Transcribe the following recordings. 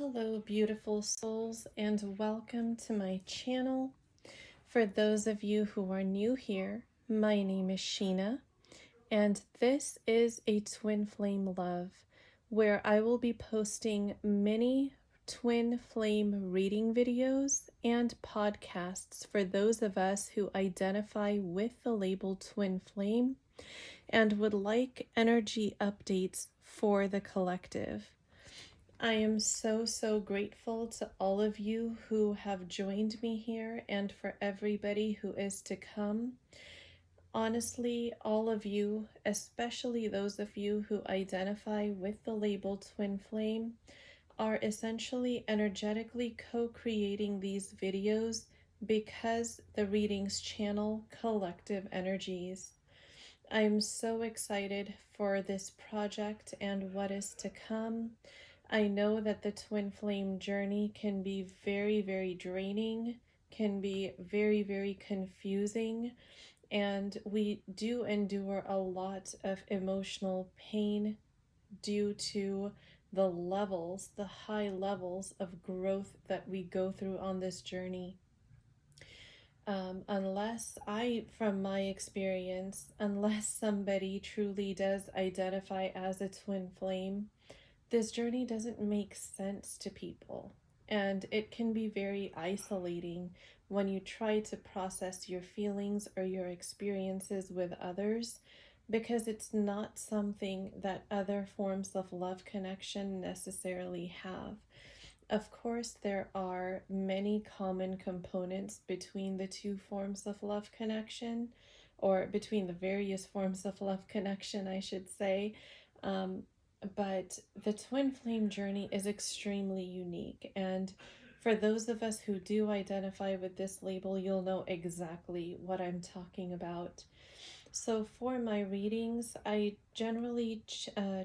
Hello, beautiful souls, and welcome to my channel. For those of you who are new here, my name is Sheena, and this is a Twin Flame Love, where I will be posting many twin flame reading videos and podcasts for those of us who identify with the label Twin Flame and would like energy updates for the collective. I am so grateful to all of you who have joined me here and for everybody who is to come. Honestly, all of you, especially those of you who identify with the label Twin Flame, are essentially energetically co-creating these videos because the readings channel collective energies. I'm so excited for this project and what is to come. I know that the twin flame journey can be very draining, can be very confusing, and we do endure a lot of emotional pain due to the high levels of growth that we go through on this journey. From my experience, unless somebody truly does identify as a twin flame, this journey doesn't make sense to people. And it can be very isolating when you try to process your feelings or your experiences with others, because it's not something that other forms of love connection necessarily have. Of course, there are many common components between the two forms of love connection, or between the various forms of love connection, I should say. But the twin flame journey is extremely unique. And for those of us who do identify with this label, you'll know exactly what I'm talking about. So for my readings, I generally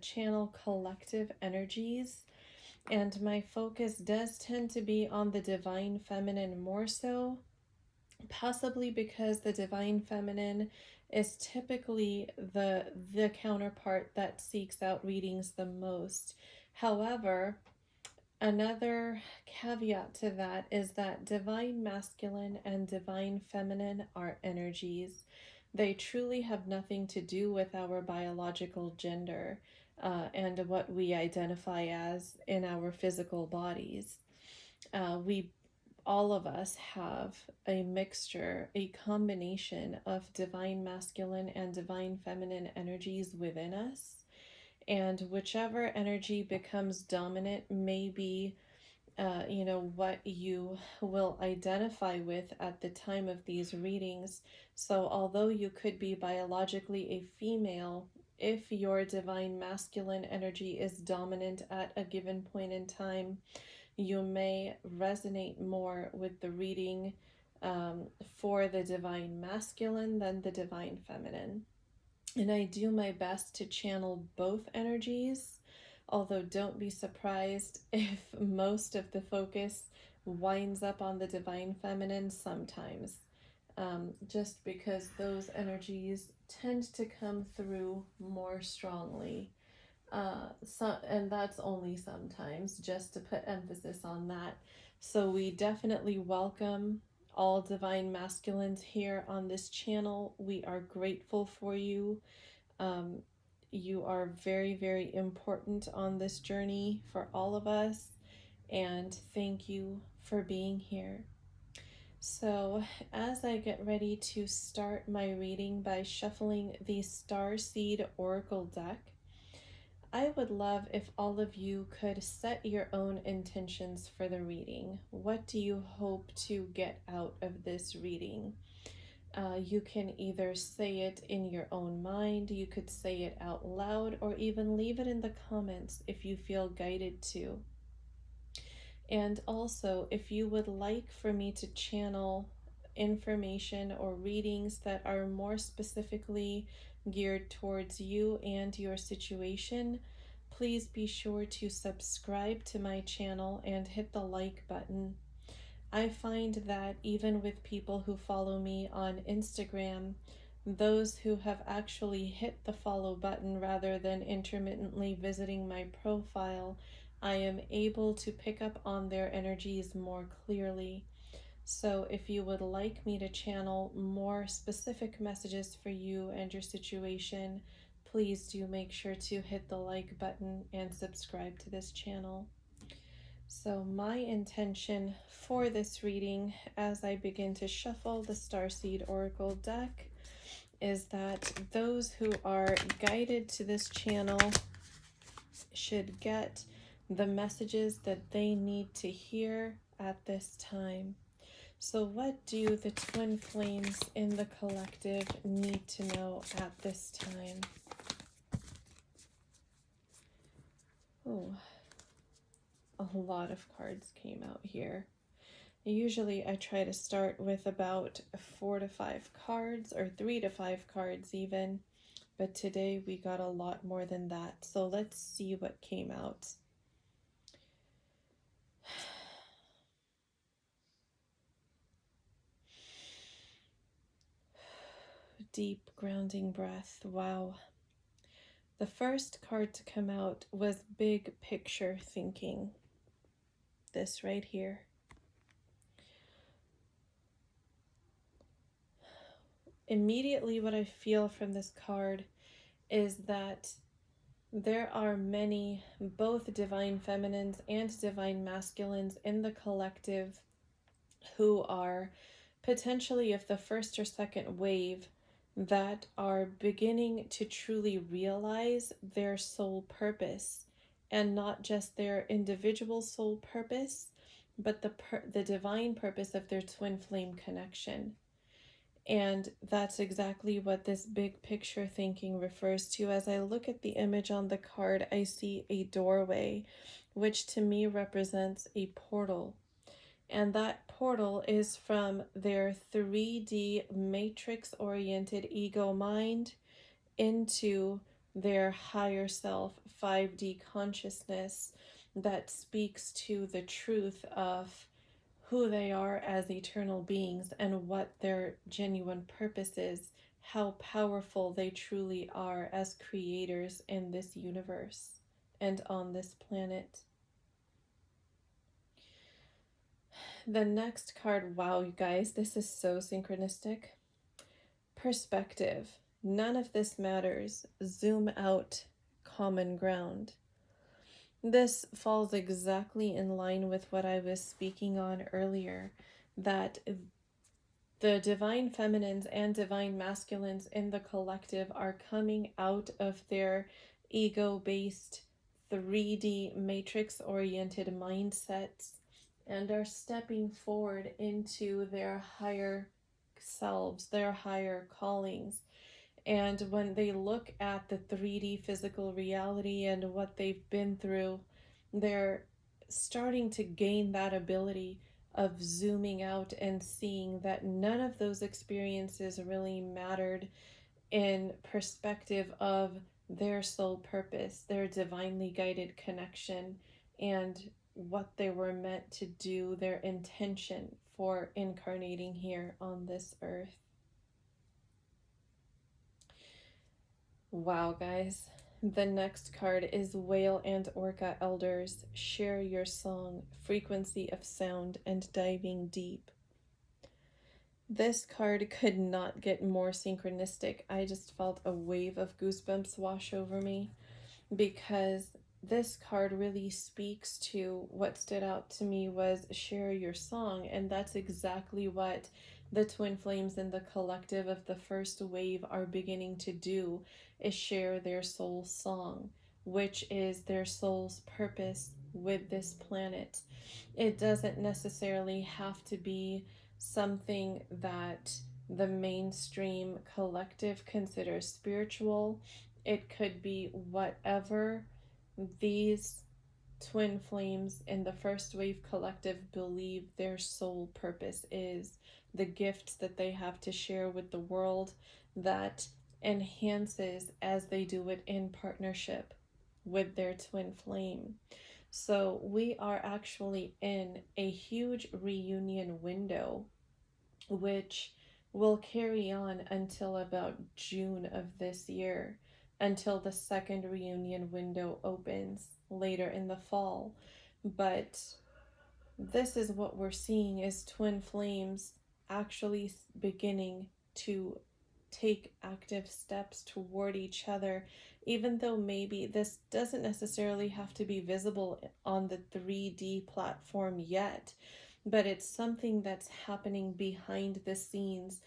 channel collective energies, and my focus does tend to be on the divine feminine more so, possibly because the divine feminine is typically the counterpart that seeks out readings the most. However, another caveat to that is that divine masculine and divine feminine are energies. They truly have nothing to do with our biological gender and what we identify as in our physical bodies. We all of us have a mixture, a combination of divine masculine and divine feminine energies within us. And whichever energy becomes dominant may be, what you will identify with at the time of these readings. So although you could be biologically a female, if your divine masculine energy is dominant at a given point in time, you may resonate more with the reading for the divine masculine than the divine feminine. And I do my best to channel both energies, although don't be surprised if most of the focus winds up on the divine feminine sometimes, just because those energies tend to come through more strongly. And that's only sometimes, just to put emphasis on that. So we definitely welcome all divine masculines here on this channel. We are grateful for you. You are very important on this journey for all of us, and thank you for being here. So as I get ready to start my reading by shuffling the Starseed Oracle deck, I would love if all of you could set your own intentions for the reading. What do you hope to get out of this reading? You can either say it in your own mind, you could say it out loud, or even leave it in the comments if you feel guided to. And also, if you would like for me to channel information or readings that are more specifically geared towards you and your situation, please be sure to subscribe to my channel and hit the like button. I find that even with people who follow me on Instagram, those who have actually hit the follow button rather than intermittently visiting my profile, I am able to pick up on their energies more clearly. So, if you would like me to channel more specific messages for you and your situation, please do make sure to hit the like button and subscribe to this channel. So, my intention for this reading, as I begin to shuffle the Starseed Oracle deck, is that those who are guided to this channel should get the messages that they need to hear at this time. So, what do the twin flames in the collective need to know at this time? Oh, a lot of cards came out here. Usually I try to start with about 4 to 5 cards, or 3 to 5 cards even, but today we got a lot more than that. So let's see what came out. Deep grounding breath. Wow. The first card to come out was big picture thinking. This right here. Immediately, what I feel from this card is that there are many, both divine feminines and divine masculines in the collective, who are potentially of the first or second wave, that are beginning to truly realize their soul purpose, and not just their individual soul purpose, but the divine purpose of their twin flame connection. And that's exactly what this big picture thinking refers to. As I look at the image on the card, I see a doorway, which to me represents a portal. And that portal is from their 3D matrix oriented ego mind into their higher self 5D consciousness that speaks to the truth of who they are as eternal beings and what their genuine purpose is, how powerful they truly are as creators in this universe and on this planet. The next card, wow, you guys, this is so synchronistic. Perspective. None of this matters. Zoom out. Common ground. This falls exactly in line with what I was speaking on earlier, that the divine feminines and divine masculines in the collective are coming out of their ego-based 3D matrix-oriented mindsets and are stepping forward into their higher selves, their higher callings. And when they look at the 3D physical reality and what they've been through, they're starting to gain that ability of zooming out and seeing that none of those experiences really mattered in perspective of their soul purpose, their divinely guided connection, and what they were meant to do, their intention for incarnating here on this earth. Wow, guys. The next card is Whale and Orca Elders. Share your song, frequency of sound, and diving deep. This card could not get more synchronistic. I just felt a wave of goosebumps wash over me, because this card really speaks to what stood out to me was share your song, and that's exactly what the twin flames in the collective of the first wave are beginning to do, is share their soul song, which is their soul's purpose with this planet. It doesn't necessarily have to be something that the mainstream collective considers spiritual. It could be whatever these twin flames in the first wave collective believe their soul purpose is, the gifts that they have to share with the world that enhances as they do it in partnership with their twin flame. So we are actually in a huge reunion window, which will carry on until about June of this year. until the second reunion window opens later in the fall. But this is what we're seeing is twin flames actually beginning to take active steps toward each other, even though maybe this doesn't necessarily have to be visible on the 3D platform yet, but it's something that's happening behind the scenes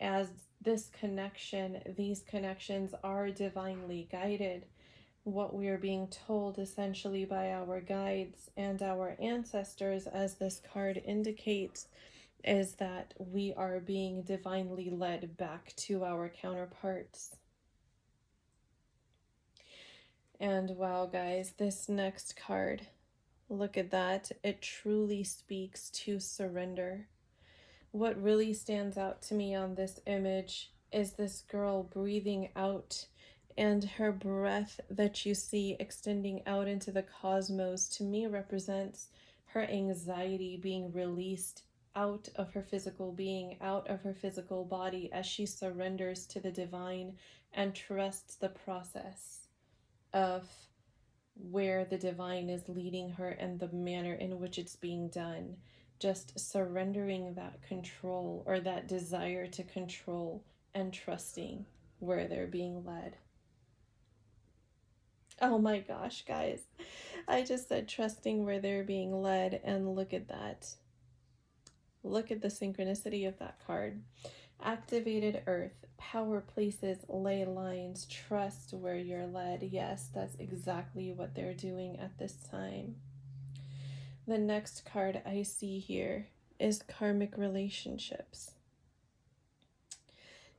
as these connections are divinely guided. What we are being told essentially by our guides and our ancestors, as this card indicates, is that we are being divinely led back to our counterparts. And wow, guys, this next card, look at that. It truly speaks to surrender. What really stands out to me on this image is this girl breathing out, and her breath that you see extending out into the cosmos to me represents her anxiety being released out of her physical being, out of her physical body, as she surrenders to the divine and trusts the process of where the divine is leading her and the manner in which it's being done. Just surrendering that control or that desire to control and trusting where they're being led. Oh my gosh, guys. I just said trusting where they're being led, and look at that. Look at the synchronicity of that card. Activated earth, power places, ley lines, trust where you're led. Yes, that's exactly what they're doing at this time. The next card I see here is karmic relationships.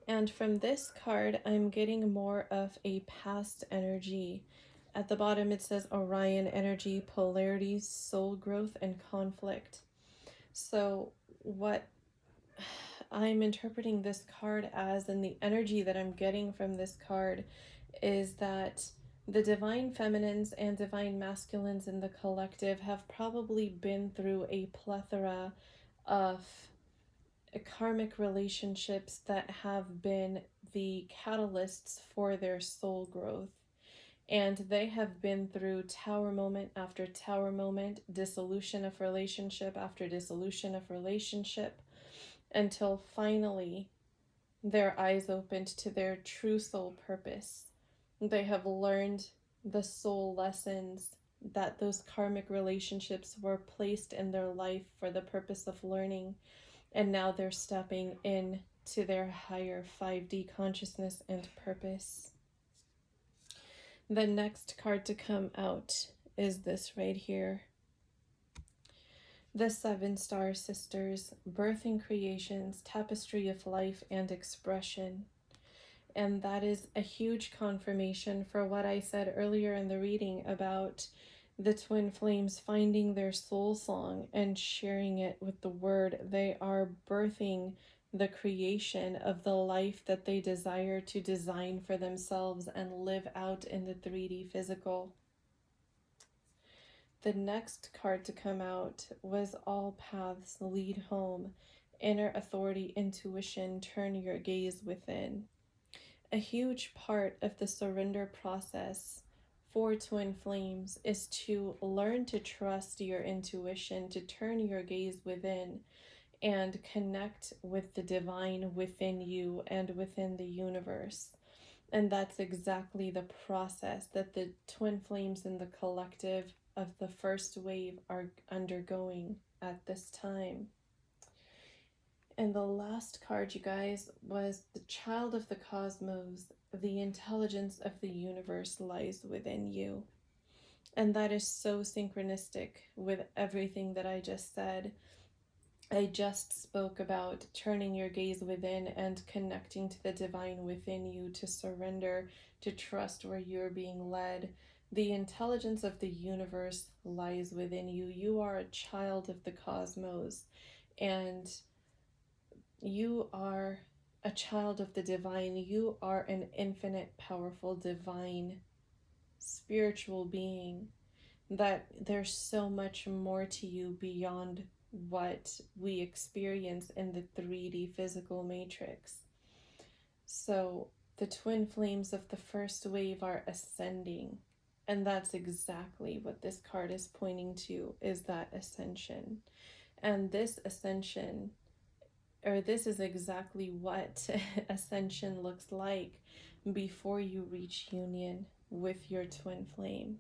And from this card, I'm getting more of a past energy. At the bottom, it says Orion energy, polarities, soul growth, and conflict. So, what I'm interpreting this card as, and the energy that I'm getting from this card, is that the divine feminines and divine masculines in the collective have probably been through a plethora of karmic relationships that have been the catalysts for their soul growth. And they have been through tower moment after tower moment, dissolution of relationship after dissolution of relationship, until finally their eyes opened to their true soul purpose. They have learned the soul lessons that those karmic relationships were placed in their life for the purpose of learning, and now they're stepping in to their higher 5D consciousness and purpose. The next card to come out is this right here. The Seven Star Sisters, Birthing Creations, Tapestry of Life and Expression. And that is a huge confirmation for what I said earlier in the reading about the twin flames finding their soul song and sharing it with the word. They are birthing the creation of the life that they desire to design for themselves and live out in the 3D physical. The next card to come out was All Paths Lead Home, Inner Authority, Intuition, Turn Your Gaze Within. A huge part of the surrender process for twin flames is to learn to trust your intuition, to turn your gaze within and connect with the divine within you and within the universe. And that's exactly the process that the twin flames in the collective of the first wave are undergoing at this time. And the last card, you guys, was the Child of the Cosmos. The intelligence of the universe lies within you. And that is so synchronistic with everything that I just said. I just spoke about turning your gaze within and connecting to the divine within you, to surrender, to trust where you're being led. The intelligence of the universe lies within you. You are a child of the cosmos, and you are a child of the divine. You are an infinite, powerful, divine, spiritual being, that there's so much more to you beyond what we experience in the 3D physical matrix. So the twin flames of the first wave are ascending. And that's exactly what this card is pointing to, is that ascension. And this ascension, or this is exactly what ascension looks like before you reach union with your twin flame.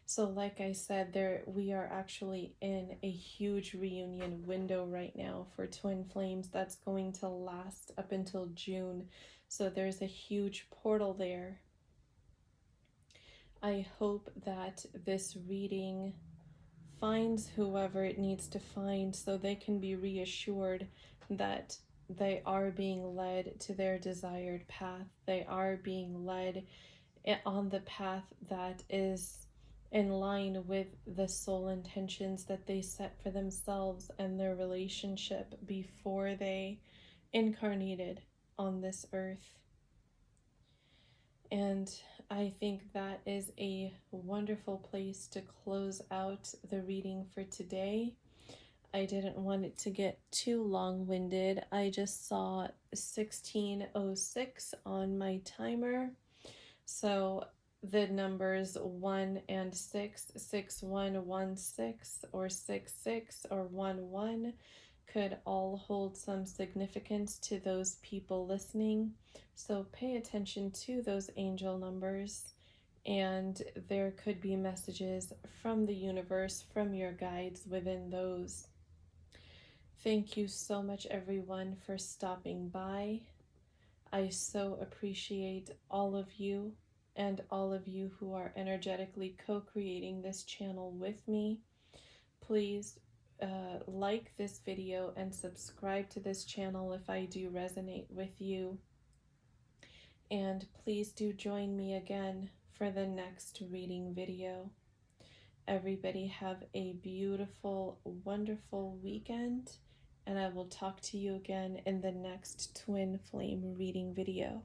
So like I said, we are actually in a huge reunion window right now for twin flames that's going to last up until June. So there's a huge portal there. I hope that this reading finds whoever it needs to find so they can be reassured that they are being led to their desired path. They are being led on the path that is in line with the soul intentions that they set for themselves and their relationship before they incarnated on this earth. And I think that is a wonderful place to close out the reading for today. I didn't want it to get too long-winded. I just saw 16:06 on my timer. So the numbers 1 and 6, 6116, or 66 or 11 could all hold some significance to those people listening. So pay attention to those angel numbers, and there could be messages from the universe, from your guides within those. Thank you so much, everyone, for stopping by. I so appreciate all of you and all of you who are energetically co-creating this channel with me. Please like this video and subscribe to this channel if I do resonate with you. And please do join me again for the next reading video. Everybody have a beautiful, wonderful weekend, and I will talk to you again in the next twin flame reading video.